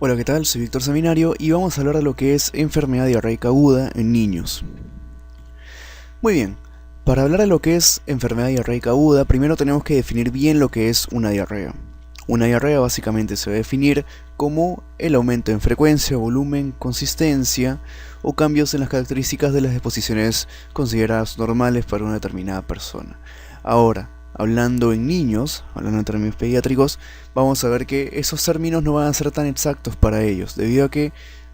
Hola, ¿qué tal? Soy Víctor Seminario y vamos a hablar de lo que es enfermedad diarreica aguda en niños. Muy bien, para hablar de lo que es enfermedad diarreica aguda, primero tenemos que definir bien lo que es una diarrea. Una diarrea básicamente se va a definir como el aumento en frecuencia, volumen, consistencia o cambios en las características de las deposiciones consideradas normales para una determinada persona. Ahora, hablando en niños, hablando en términos pediátricos, vamos a ver que esos términos no van a ser tan exactos para ellos, debido a que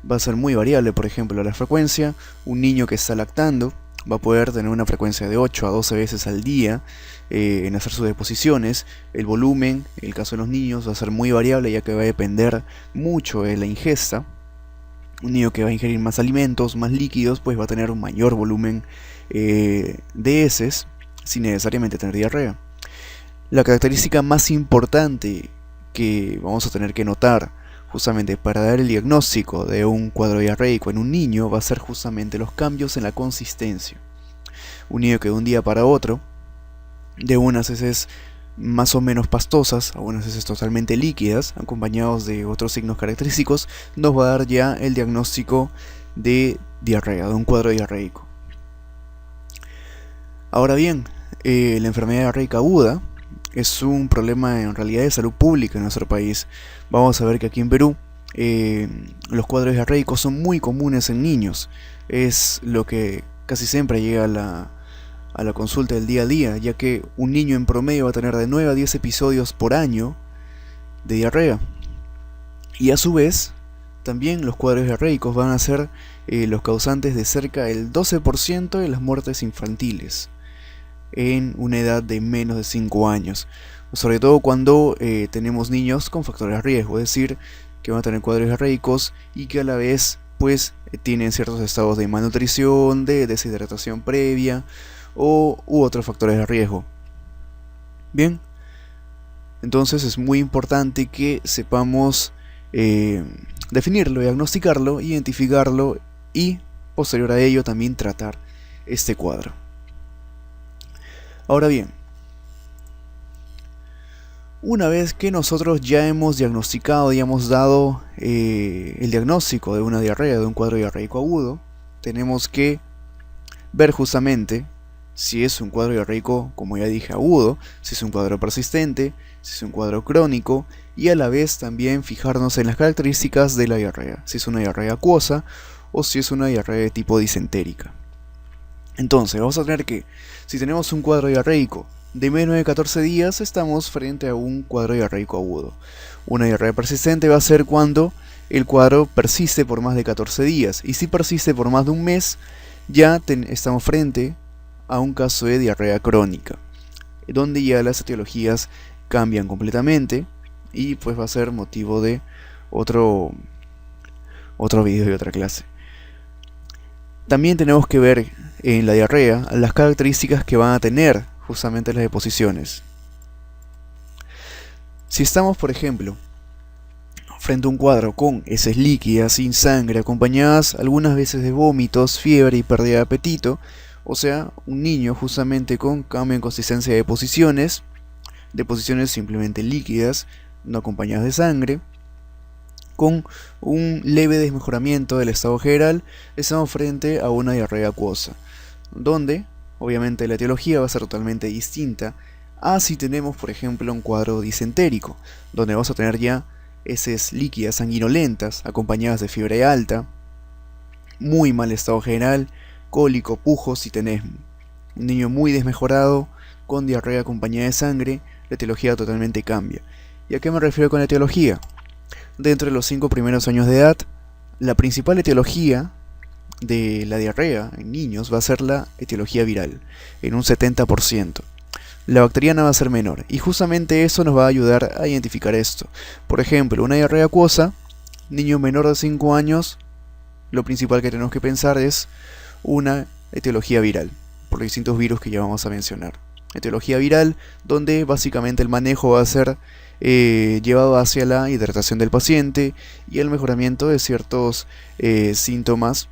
va a ser muy variable. Por ejemplo, la frecuencia, un niño que está lactando va a poder tener una frecuencia de 8 a 12 veces al día en hacer sus deposiciones. El volumen, en el caso de los niños, va a ser muy variable, ya que va a depender mucho de la ingesta. Un niño que va a ingerir más alimentos, más líquidos, pues va a tener un mayor volumen de heces, sin necesariamente tener diarrea. La característica más importante que vamos a tener que notar justamente para dar el diagnóstico de un cuadro diarreico en un niño va a ser justamente los cambios en la consistencia. Un niño que de un día para otro, de unas heces más o menos pastosas a unas heces totalmente líquidas, acompañados de otros signos característicos, nos va a dar ya el diagnóstico de diarrea, de un cuadro diarreico. Ahora bien, la enfermedad diarreica aguda es un problema en realidad de salud pública en nuestro país. Vamos a ver que aquí en Perú los cuadros diarreicos son muy comunes en niños. Es lo que casi siempre llega a la consulta del día a día, ya que un niño en promedio va a tener de 9 a 10 episodios por año de diarrea. Y a su vez, también los cuadros diarreicos van a ser los causantes de cerca del 12% de las muertes infantiles en una edad de menos de 5 años, sobre todo cuando tenemos niños con factores de riesgo, es decir, que van a tener cuadros diarreicos y que a la vez pues tienen ciertos estados de malnutrición, de deshidratación previa u otros factores de riesgo. Bien, entonces es muy importante que sepamos definirlo, diagnosticarlo, identificarlo y posterior a ello también tratar este cuadro. Ahora bien, una vez que nosotros ya hemos diagnosticado y hemos dado el diagnóstico de una diarrea, de un cuadro diarreico agudo, tenemos que ver justamente si es un cuadro diarreico, como ya dije, agudo, si es un cuadro persistente, si es un cuadro crónico, y a la vez también fijarnos en las características de la diarrea, si es una diarrea acuosa o si es una diarrea de tipo disentérica. Entonces, vamos a tener que, si tenemos un cuadro diarreico de menos de 14 días, estamos frente a un cuadro diarreico agudo. Una diarrea persistente va a ser cuando el cuadro persiste por más de 14 días, y si persiste por más de un mes, ya estamos frente a un caso de diarrea crónica, donde ya las etiologías cambian completamente y pues va a ser motivo de otro video y otra clase. También tenemos que ver en la diarrea las características que van a tener justamente las deposiciones. Si estamos, por ejemplo, frente a un cuadro con heces líquidas, sin sangre, acompañadas algunas veces de vómitos, fiebre y pérdida de apetito, o sea, un niño justamente con cambio en consistencia de deposiciones simplemente líquidas, no acompañadas de sangre, con un leve desmejoramiento del estado general, estamos frente a una diarrea acuosa, donde obviamente la etiología va a ser totalmente distinta a si tenemos, por ejemplo, un cuadro disentérico, donde vamos a tener ya heces líquidas sanguinolentas, acompañadas de fiebre alta, muy mal estado general, cólico, pujos. Si tenés un niño muy desmejorado, con diarrea acompañada de sangre, la etiología totalmente cambia. ¿Y a qué me refiero con la etiología? Dentro de los 5 primeros años de edad, la principal etiología de la diarrea en niños va a ser la etiología viral, en un 70%. La bacteriana va a ser menor, y justamente eso nos va a ayudar a identificar esto. Por ejemplo, una diarrea acuosa, niño menor de 5 años, lo principal que tenemos que pensar es una etiología viral, por los distintos virus que ya vamos a mencionar. Etiología viral, donde básicamente el manejo va a ser llevado hacia la hidratación del paciente y el mejoramiento de ciertos síntomas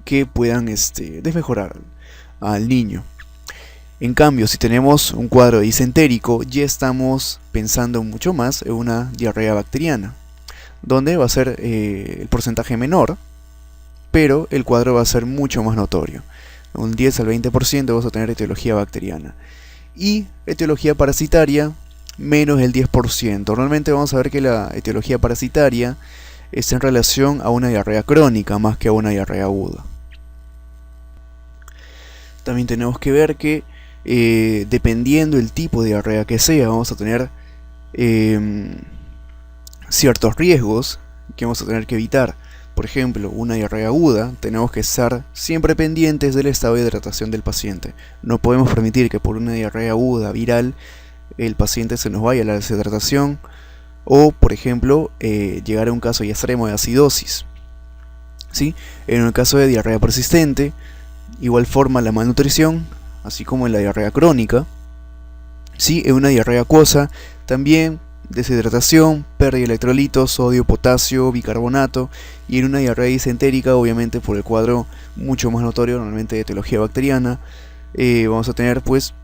que puedan desmejorar al niño. En cambio, si tenemos un cuadro disentérico, ya estamos pensando mucho más en una diarrea bacteriana, donde va a ser el porcentaje menor, pero el cuadro va a ser mucho más notorio. Un 10 al 20% vas a tener etiología bacteriana. Y etiología parasitaria, menos el 10%. Normalmente vamos a ver que la etiología parasitaria está en relación a una diarrea crónica más que a una diarrea aguda. También tenemos que ver que dependiendo del tipo de diarrea que sea, vamos a tener ciertos riesgos que vamos a tener que evitar. Por ejemplo, una diarrea aguda, tenemos que estar siempre pendientes del estado de hidratación del paciente. No podemos permitir que por una diarrea aguda viral el paciente se nos vaya a la deshidratación o, por ejemplo, llegar a un caso ya extremo de acidosis. ¿Sí? En el caso de diarrea persistente, igual forma la malnutrición, así como en la diarrea crónica. ¿Sí? En una diarrea acuosa también deshidratación, pérdida de electrolitos, sodio, potasio, bicarbonato, y en una diarrea disentérica, obviamente por el cuadro mucho más notorio, normalmente de etiología bacteriana, vamos a tener pues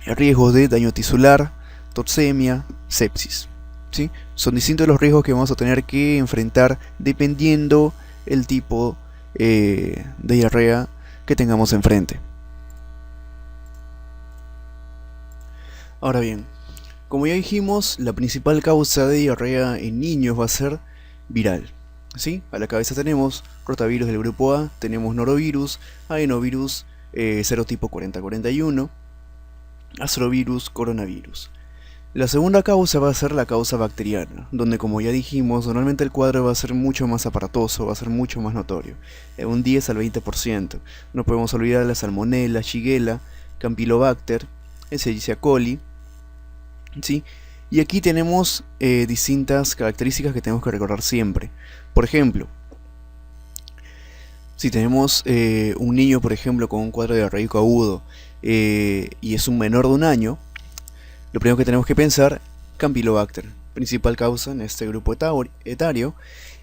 riesgos de daño tisular, toxemia, sepsis. ¿Sí? Son distintos los riesgos que vamos a tener que enfrentar dependiendo el tipo de diarrea que tengamos enfrente. Ahora bien, como ya dijimos, la principal causa de diarrea en niños va a ser viral. ¿Sí? A la cabeza tenemos rotavirus del grupo A, tenemos norovirus, adenovirus serotipo 4041, astrovirus, coronavirus. La segunda causa va a ser la causa bacteriana, donde, como ya dijimos, normalmente el cuadro va a ser mucho más aparatoso, va a ser mucho más notorio, un 10 al 20%. No podemos olvidar la salmonella, shigella, campylobacter, Escherichia coli, ¿sí? Y aquí tenemos distintas características que tenemos que recordar siempre. Por ejemplo, si tenemos un niño, por ejemplo, con un cuadro diarreico agudo y es un menor de un año, lo primero que tenemos que pensar, Campylobacter, principal causa en este grupo etario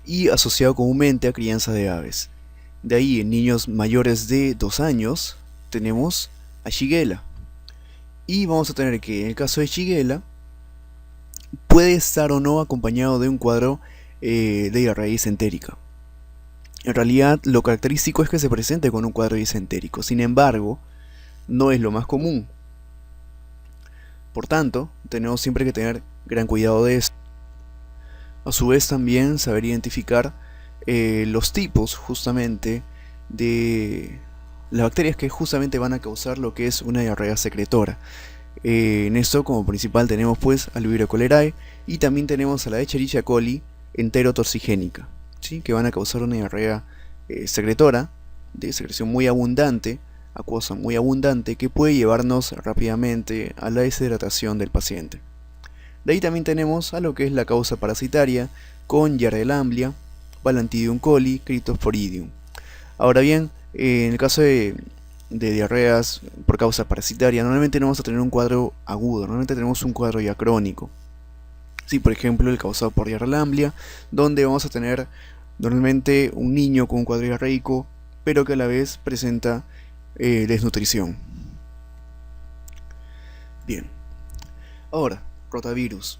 y asociado comúnmente a crianza de aves. De ahí, en niños mayores de 2 años, tenemos a Shigella. Y vamos a tener que, en el caso de Shigella, puede estar o no acompañado de un cuadro de diarrea disentérica. En realidad, lo característico es que se presente con un cuadro disentérico. Sin embargo, no es lo más común. Por tanto, tenemos siempre que tener gran cuidado de esto. A su vez, también saber identificar los tipos justamente de las bacterias que justamente van a causar lo que es una diarrea secretora. En esto, como principal, tenemos pues al Vibrio cholerae y también tenemos a la Escherichia coli enterotoxigénica, ¿sí? Que van a causar una diarrea secretora, de secreción muy abundante, acuosa muy abundante, que puede llevarnos rápidamente a la deshidratación del paciente. De ahí también tenemos a lo que es la causa parasitaria con Yardella amblia, Balantidium coli, Cryptosporidium. Ahora bien, en el caso de diarreas por causa parasitaria, normalmente no vamos a tener un cuadro agudo, normalmente tenemos un cuadro ya crónico. Sí, por ejemplo, el causado por Yardella amblia, donde vamos a tener normalmente un niño con un cuadro diarreico, pero que a la vez presenta desnutrición. Bien, ahora, rotavirus.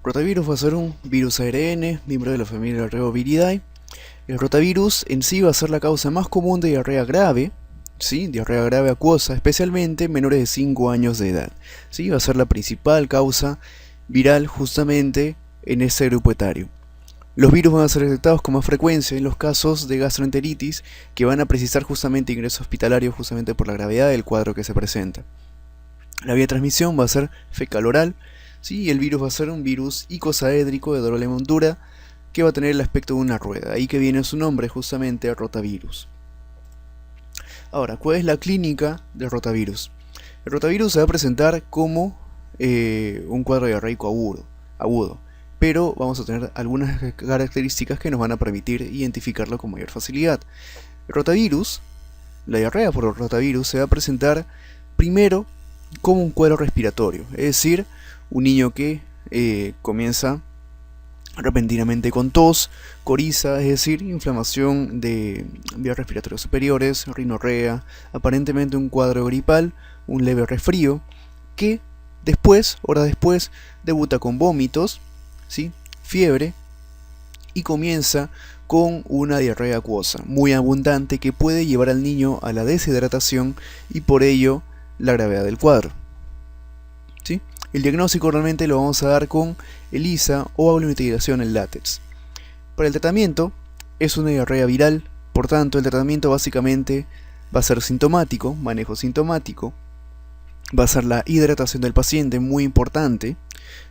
Rotavirus va a ser un virus ARN, miembro de la familia Reoviridae. El rotavirus en sí va a ser la causa más común de diarrea grave, ¿sí? Diarrea grave acuosa, especialmente en menores de 5 años de edad. ¿Sí? Va a ser la principal causa viral justamente en este grupo etario. Los virus van a ser detectados con más frecuencia en los casos de gastroenteritis que van a precisar justamente ingreso hospitalario justamente por la gravedad del cuadro que se presenta. La vía de transmisión va a ser fecal-oral, ¿sí? Y el virus va a ser un virus icosaédrico de doble montura que va a tener el aspecto de una rueda, ahí que viene su nombre justamente rotavirus. Ahora, ¿cuál es la clínica del rotavirus? El rotavirus se va a presentar como un cuadro diarreico agudo, pero vamos a tener algunas características que nos van a permitir identificarlo con mayor facilidad. El rotavirus, la diarrea por el rotavirus, se va a presentar primero como un cuadro respiratorio, es decir, un niño que comienza repentinamente con tos, coriza, es decir, inflamación de vías respiratorias superiores, rinorrea, aparentemente un cuadro gripal, un leve resfrío, que después, horas después, debuta con vómitos, ¿sí? Fiebre y comienza con una diarrea acuosa muy abundante que puede llevar al niño a la deshidratación y por ello la gravedad del cuadro. ¿Sí? El diagnóstico realmente lo vamos a dar con ELISA o aglometilación en látex. Para el tratamiento es una diarrea viral, por tanto el tratamiento básicamente va a ser sintomático, manejo sintomático, va a ser la hidratación del paciente, muy importante,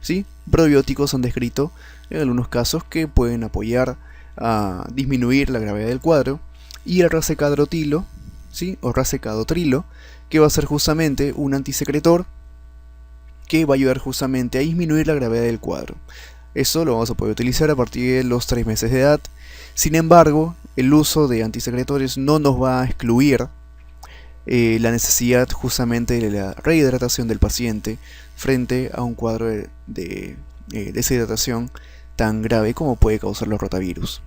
¿sí? Probióticos han descrito en algunos casos que pueden apoyar a disminuir la gravedad del cuadro, y el rasecadrotilo, ¿sí? O racecadotrilo, que va a ser justamente un antisecretor que va a ayudar justamente a disminuir la gravedad del cuadro. Eso lo vamos a poder utilizar a partir de los 3 meses de edad. Sin embargo, el uso de antisecretores no nos va a excluir la necesidad justamente de la rehidratación del paciente frente a un cuadro de deshidratación tan grave como puede causar los rotavirus.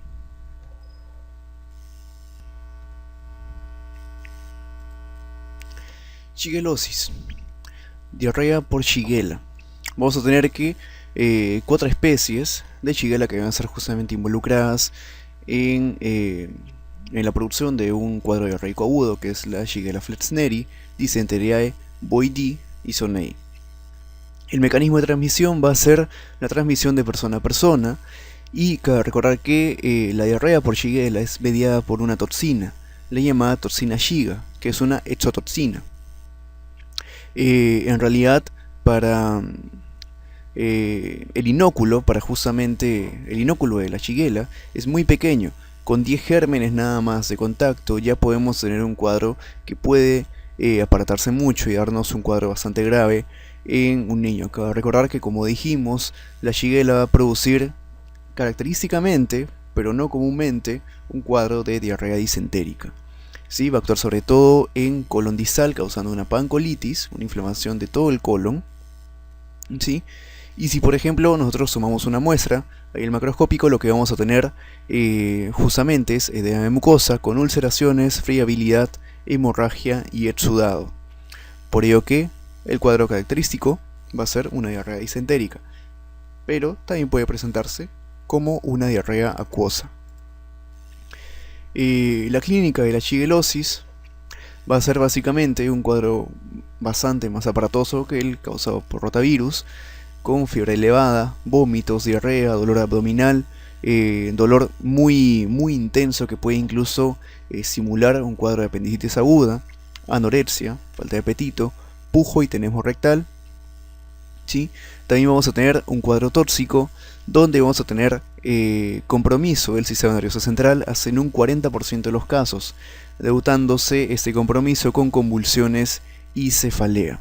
Shigellosis, diarrea por Shigella. Vamos a tener que 4 especies de Shigella que van a ser justamente involucradas en la producción de un cuadro diarreico agudo, que es la Shigella flexneri, Dysenteriae, bovidii y Sonnei. El mecanismo de transmisión va a ser la transmisión de persona a persona, y cabe recordar que la diarrea por Shigella es mediada por una toxina, la llamada toxina Shiga, que es una exotoxina. En realidad, para el inóculo, el inóculo de la Shigella es muy pequeño. Con 10 gérmenes nada más de contacto ya podemos tener un cuadro que puede aparatarse mucho y darnos un cuadro bastante grave en un niño. Cabe recordar que, como dijimos, la Shigella va a producir característicamente, pero no comúnmente, un cuadro de diarrea disentérica. ¿Sí? Va a actuar sobre todo en colon distal, causando una pancolitis, una inflamación de todo el colon. ¿Sí? Y si por ejemplo nosotros tomamos una muestra, ahí el macroscópico, lo que vamos a tener justamente es edema de mucosa con ulceraciones, friabilidad, hemorragia y exudado. Por ello que el cuadro característico va a ser una diarrea disentérica, pero también puede presentarse como una diarrea acuosa. La clínica de la shigellosis va a ser básicamente un cuadro bastante más aparatoso que el causado por rotavirus, con fiebre elevada, vómitos, diarrea, dolor abdominal, dolor muy intenso que puede incluso simular un cuadro de apendicitis aguda, anorexia, falta de apetito, pujo y tenesmo rectal. ¿Sí? También vamos a tener un cuadro tóxico, donde vamos a tener compromiso del sistema nervioso central en un 40% de los casos, debutándose este compromiso con convulsiones y cefalea.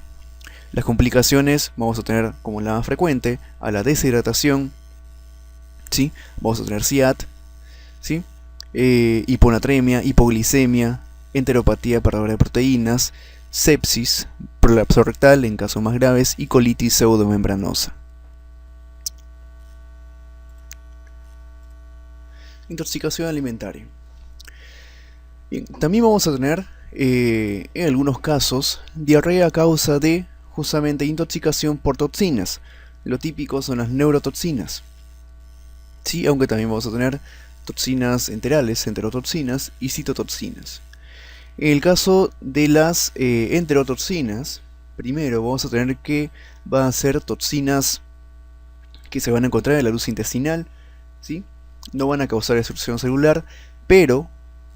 Las complicaciones vamos a tener como la más frecuente a la deshidratación, ¿sí? Vamos a tener SIAD, ¿sí? Hiponatremia, hipoglicemia, enteropatía perdedora de proteínas, sepsis, prolapso rectal en casos más graves y colitis pseudomembranosa. Intoxicación alimentaria. Bien, también vamos a tener en algunos casos diarrea a causa de justamente intoxicación por toxinas. Lo típico son las neurotoxinas, ¿sí? Aunque también vamos a tener toxinas enterales, enterotoxinas y citotoxinas. En el caso de las enterotoxinas, primero vamos a tener que van a ser toxinas que se van a encontrar en la luz intestinal, ¿sí? No van a causar destrucción celular, pero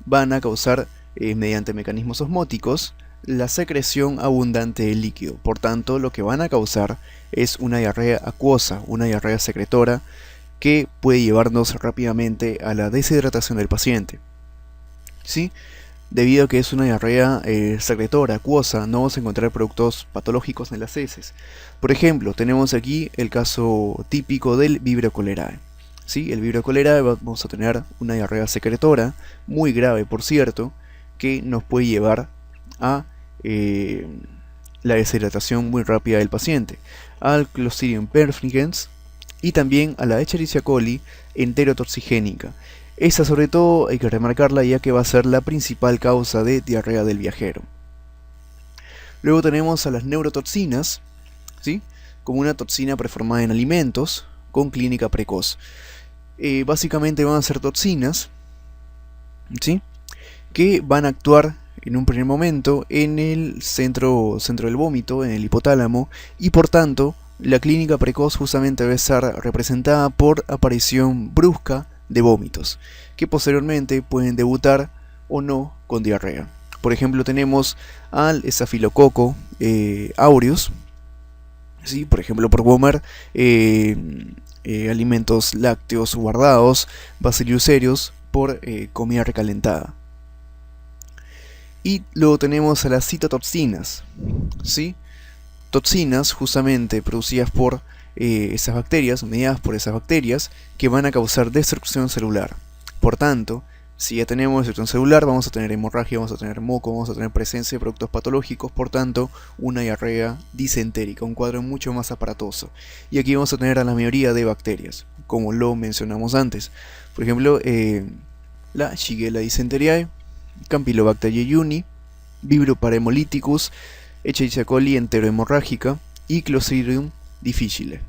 van a causar, mediante mecanismos osmóticos, la secreción abundante de líquido. Por tanto, lo que van a causar es una diarrea acuosa, una diarrea secretora, que puede llevarnos rápidamente a la deshidratación del paciente, ¿sí? Debido a que es una diarrea secretora, acuosa, no vamos a encontrar productos patológicos en las heces. Por ejemplo, tenemos aquí el caso típico del Vibrio cholerae. ¿Sí? El Vibrio cholerae, vamos a tener una diarrea secretora, muy grave por cierto, que nos puede llevar a la deshidratación muy rápida del paciente, al Clostridium perfringens y también a la Escherichia coli enterotoxigénica. Esa sobre todo hay que remarcarla, ya que va a ser la principal causa de diarrea del viajero. Luego tenemos a las neurotoxinas, ¿sí? Como una toxina preformada en alimentos con clínica precoz. básicamente van a ser toxinas, ¿sí? Que van a actuar en un primer momento en el centro del vómito, en el hipotálamo, y por tanto la clínica precoz justamente debe estar representada por aparición brusca de vómitos, que posteriormente pueden debutar o no con diarrea. Por ejemplo, tenemos al estafilococo aureus, ¿sí? Por ejemplo, por comer alimentos lácteos guardados, Bacillus cereus por comida recalentada. Y luego tenemos a las citotoxinas, ¿sí? Toxinas justamente producidas por esas bacterias, mediadas por esas bacterias, que van a causar destrucción celular. Por tanto, si ya tenemos destrucción celular, vamos a tener hemorragia, vamos a tener moco, vamos a tener presencia de productos patológicos, por tanto, una diarrea disentérica, un cuadro mucho más aparatoso. Y aquí vamos a tener a la mayoría de bacterias, como lo mencionamos antes. Por ejemplo, la Shigella dysenteriae, Campylobacter jejuni, Vibrio parahemolyticus, Escherichia coli enterohemorrágica y Clostridium difficile.